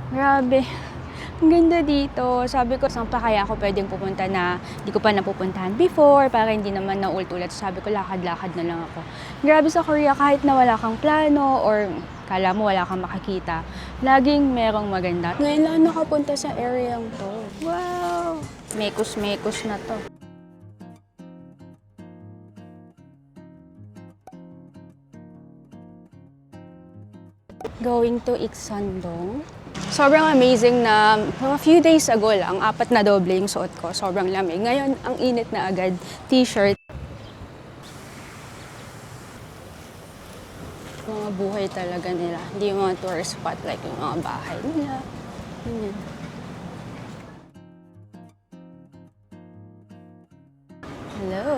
Grabe. Ang ganda dito. Sabi ko, saan pa kaya ako pwedeng pupunta na di ko pa napupuntahan before para hindi naman naulit-ulit. Sabi ko, lakad-lakad na lang ako. Grabe sa Korea, kahit na wala kang plano or kala mo wala kang makakita, laging merong maganda. Ngayon lang nakapunta sa area to. Wow! Mekos-mekos na to. Going to Iksandong. Sobrang amazing na a few days ago lang, 4 na doble yung suot ko. Sobrang lamig. Ngayon, ang init na agad. T-shirt. Mga buhay talaga nila. Hindi yung mga tourist spot like yung mga bahay nila. Ganyan. Hello.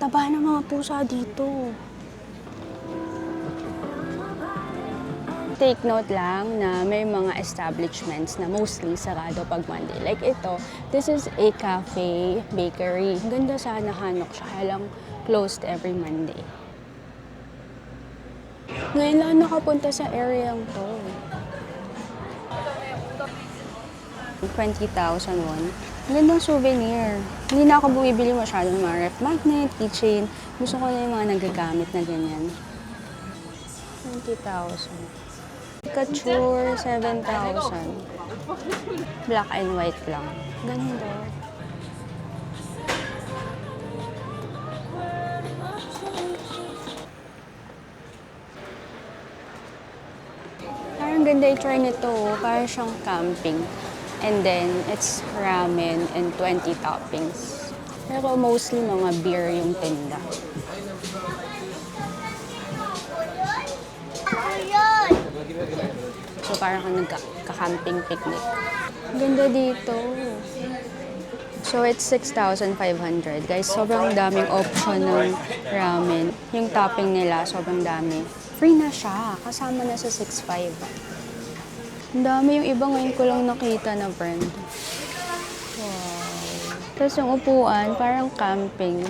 Taba ng mga pusa dito. Take note lang na may mga establishments na mostly sarado pag Monday. Like ito, this is a cafe, bakery. Ang ganda sana hanok siya, kaya lang closed every Monday. Ngayon lang nakapunta sa area to. 20,000 won. Ang gandang souvenir. Hindi na ako bumibili masyado ng mga ref magnet, keychain. Gusto ko na yung mga nagagamit na ganyan. 20,000. Couture, 7,000. Black and white lang. Ganda. Parang ganda i-try nito. Parang siyang camping. And then, it's ramen and 20 toppings. Pero mostly mga beer yung tinda. So parang kang nagka-camping picnic. Ganda dito. So it's 6,500. Guys, sobrang daming option ng ramen. Yung topping nila, sobrang dami. Free na siya. Kasama na sa 6,500. Ang dami yung iba ngayon ko lang nakita na brand. Wow. Tapos yung upuan, parang camping.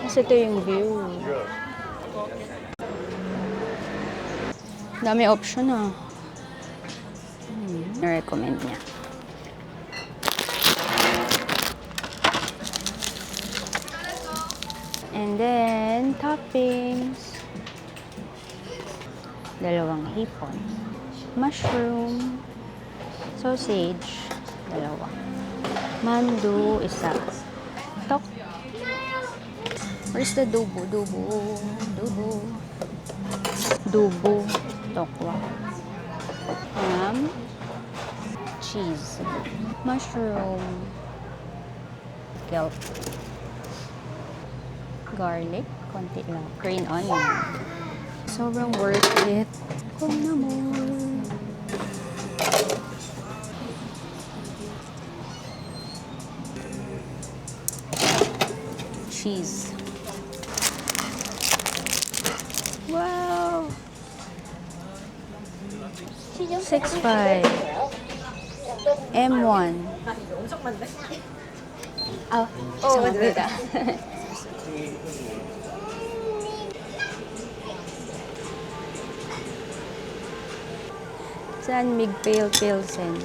Kasi ito yung view. Dami option ah. Na-recommend niya. And then, toppings. Dalawang hipon. Mushroom. Sausage. Dalawa. Mandu, isa. Tok. Where's the dubo? Dubo. Tokwa. Ham. Cheese. Mushroom. Kelp. Garlic. Konti lang. Green onion. Sobrang worth it. Kung naman. Cheese. Wow! 6,500. M1. Oh, 맞다. San Mig Pale Pilsen.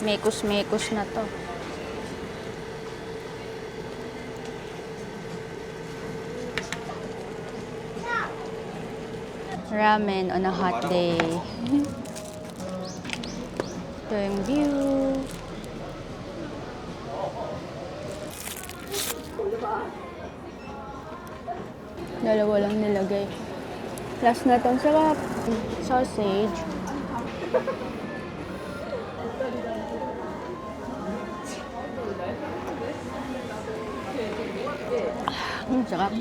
Mekos na to. Ramen on a hot day. Ito yung view. Dalawa lang nilagay. Last na itong sarap. Sausage. sarap.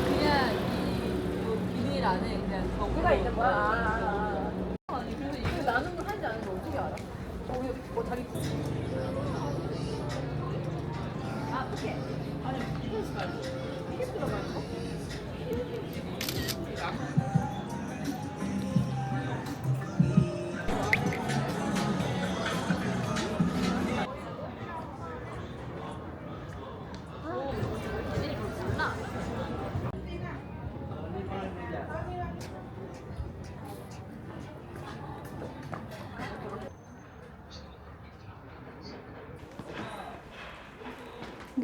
그냥 비닐 안에 그냥 덩어리가 있는 거야. 아니 그래서 이거 나는 거 하는지 아닌지 어떻게 알아? 뭐 자기 오케이. 아니 이거 말고 이게 들어가 있는 거?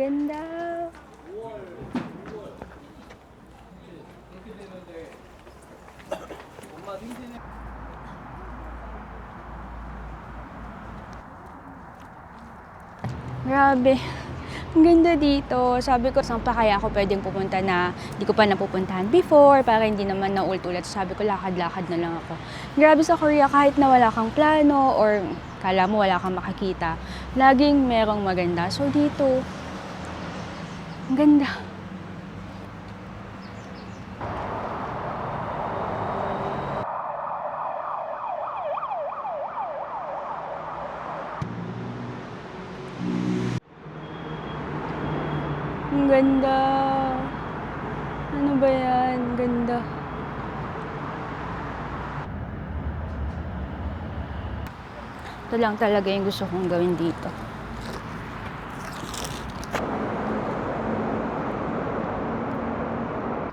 Ganda. Grabe. Ang ganda dito. Sabi ko, saan pa kaya ako pwedeng pupunta na di ko pa napupuntahan before para hindi naman naulit-ulit. Sabi ko, lakad-lakad na lang ako. Grabe sa Korea, kahit na wala kang plano or kala mo wala kang makakita, laging merong maganda. So dito, ang ganda. Ang ganda. Ano ba yan? Ganda. Ito lang talaga yung gusto kong gawin dito.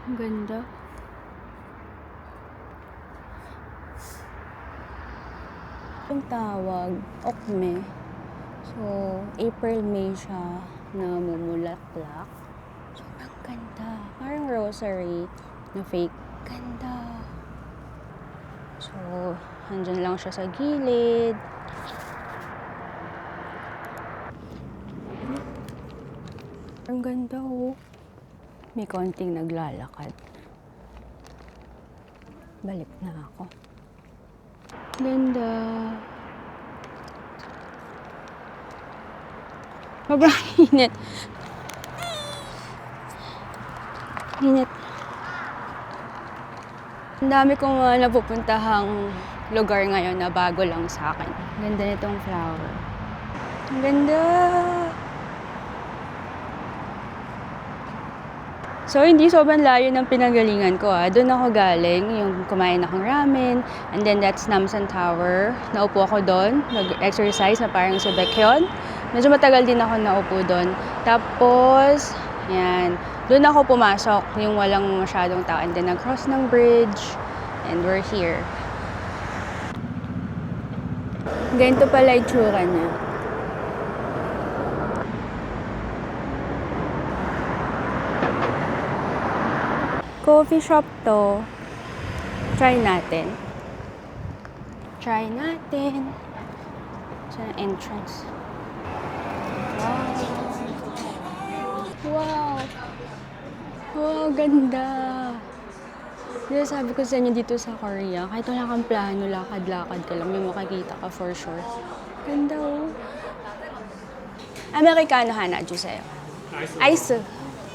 Ang ganda. Yung tawag, Okme. So, April, May siya na mumulaklak. Sobrang ganda. Parang rosary na fake. Ganda. So, andyan lang siya sa gilid. Ang ganda oh. May konting naglalakad. Balik na ako. Ganda. Sobrang init. Init. Ang dami kong mga napupuntahang lugar ngayon na bago lang sa akin. Ganda nitong flower. Ang ganda. So, hindi sobrang layo ng pinanggalingan ko. Doon ako galing, yung kumain akong ramen. And then, that's Namsan Tower. Naupo ako doon, nag-exercise na parang sa Baekhyun. Medyo matagal din ako naupo doon. Tapos, yan. Doon ako pumasok, yung walang masyadong tao. And then, nag-cross ng bridge. And we're here. Ganito pala itsura niya. Coffee shop to. Try natin. Try natin. Sa entrance. Wow. Wow. Wow, ganda. Diba sabi ko sa inyo dito sa Korea, kahit wala kang plano, lakad-lakad ka lang, may makikita ka for sure. Ganda oh. Amerikano hana juseyo. Ice.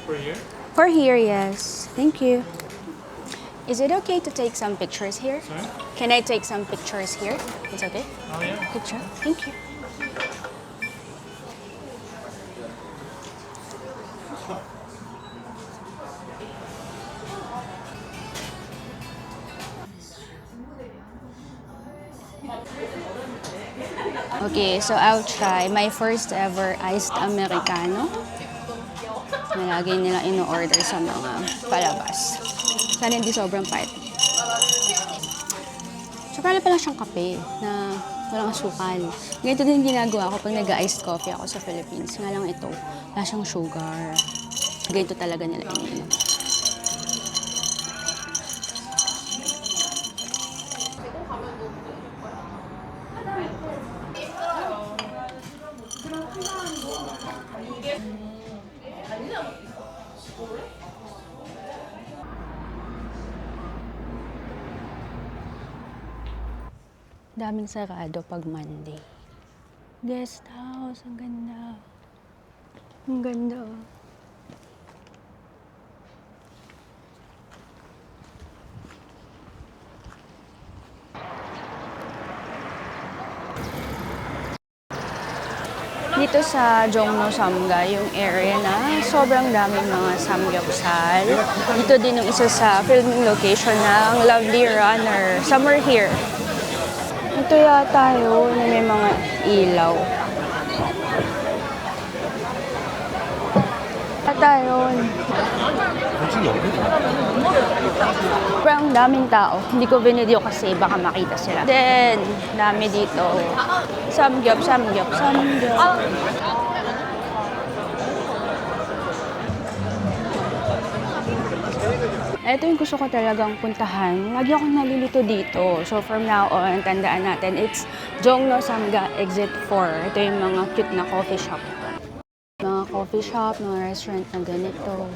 For here? For here, yes. Thank you. Is it okay to take some pictures here? Sorry? Can I take some pictures here? It's okay? Oh, yeah. Picture? Thank you. Okay, so I'll try my first ever iced Americano na lagi nila ino-order sa mga palabas. Sana hindi sobrang pait. So, pala siyang kape na walang asukal. Ganito din ginagawa ko pag nag-iced coffee ako sa Philippines. Nga lang ito, wala siyang sugar. Ganito talaga nila iniinom. Daming sarado pag Monday. Guest house, ang ganda. Ang ganda. Dito sa Jongno Samga, yung area na sobrang daming mga samgyeopsal. Dito din yung isa sa filming location ng Lovely Runner. Somewhere here. Ito yata yun, na may mga ilaw. Yata yun. Sobrang daming tao. Hindi ko binidyo kasi baka makita sila. Then, dami dito. Samgyup, samgyup, samgyup. Ito yung gusto ko talagang puntahan. Lagi akong nalilito dito. So from now on, tandaan natin, it's Jongno Samga Exit 4. Ito yung mga cute na coffee shop. Mga coffee shop, mga restaurant na ganito.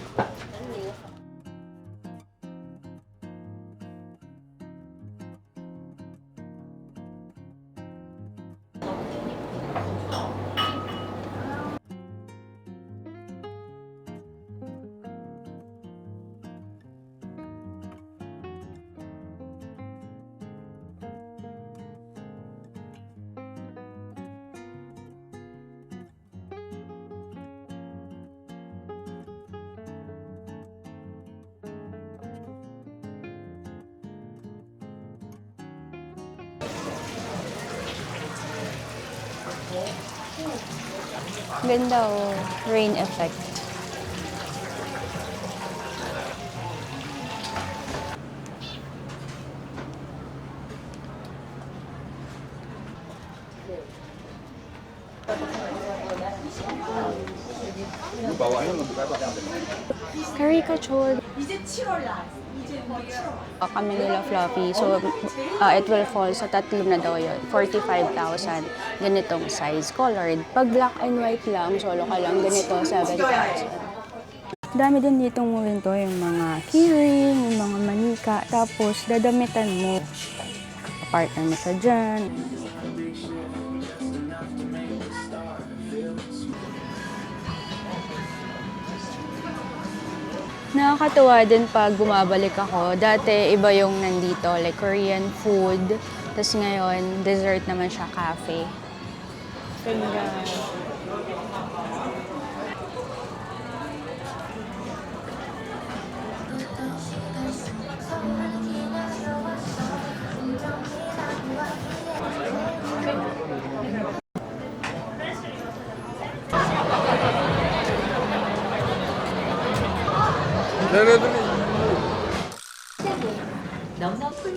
Ganda oh, rain effect. Caricature. Kami nila Fluffy. So, it will fall sa tatlo na daw yun. 45,000. Ganitong size. Colored. Pag black and white lang, solo ka lang, ganito, 7,000. Dami din ditong winto, yung mga keyring, yung mga manika. Tapos, dadamitan mo. Partner mo siya dyan. Nakakatuwa din pag bumabalik ako. Dati iba yung nandito, like Korean food. Tapos ngayon, dessert naman siya, cafe. Ganda.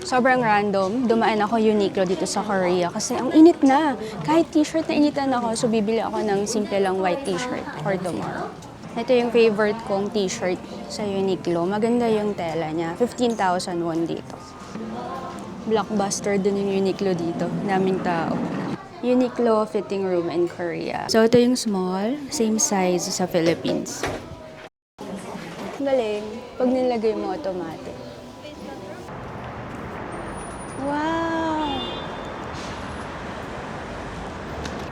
Sobrang random. Dumaan ako Uniqlo dito sa Korea kasi ang init na. Kahit t-shirt na initan ako, so bibili ako ng simple lang white t-shirt for tomorrow. Ito yung favorite kong t-shirt sa Uniqlo. Maganda yung tela niya. 15,000 won dito. Blockbuster din yung Uniqlo dito. Daming tao. Uniqlo fitting room in Korea. So ito yung small, same size sa Philippines. Galing. Pag nilagay mo automatic. Wow!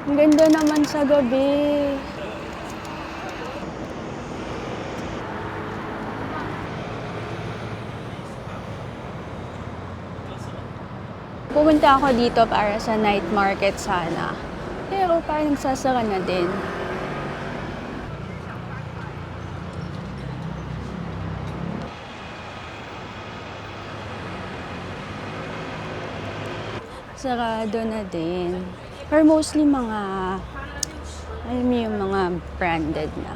Ang ganda naman sa gabi. Pumunta ako dito para sa night market sana. Pero parang nagsasara na din. Sarado na din. Pero mostly mga, alam mo yung mga branded na.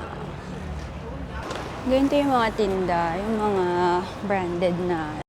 Ganito yung mga tinda, yung mga branded na